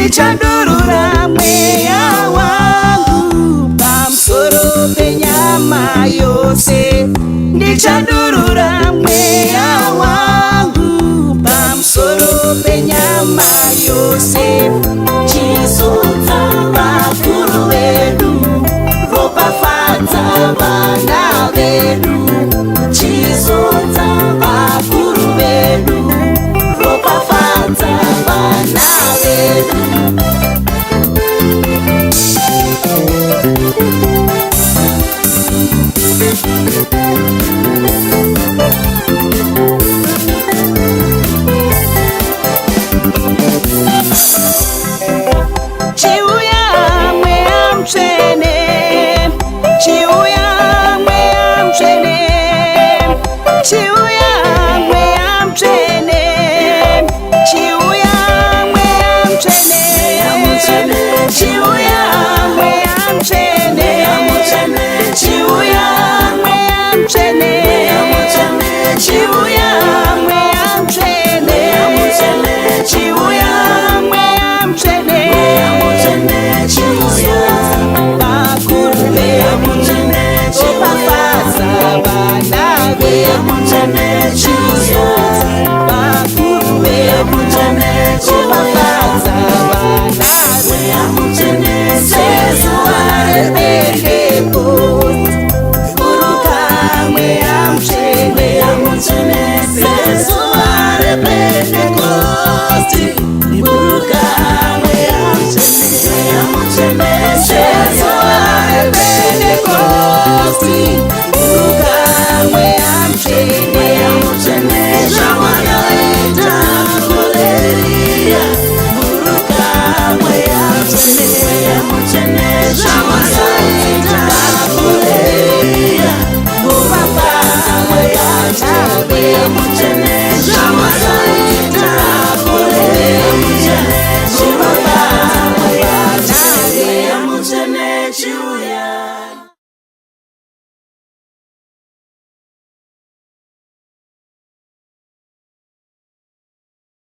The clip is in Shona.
ndichandurura mweya wangu pamusoro penyama yose, ndichandurura mweya wangu pamusoro penyama yose. Chizodza vakuru vedu, ropafadza vana vedu. Chizodza vakuru vedu, ropafadza vana vedu. Chiuya mweya mutsvene, chiuya mweya mutsvene, chiuya mweya mutsvene, chiuya mweya mutsvene, chiuya mweya mutsvene, chiuya mweya mutsvene, chiuya mweya mutsvene, chiuya mweya mutsvene. Chiuya vakuru vedu, ropafadza vana vedu. Chiuya vakuru vedu, ropafadza vana vedu. Sezuva rePentekosti, buruka mweya mutsvene. Sezuva rePentekosti, buruka mweya mutsvene. Sezuva rePentekosti, buruka mweya mutsvene. Zvawakaita kuReria, buruka mweya mutsvene. Zvawakaita kuReria, ropafadza vana vedu.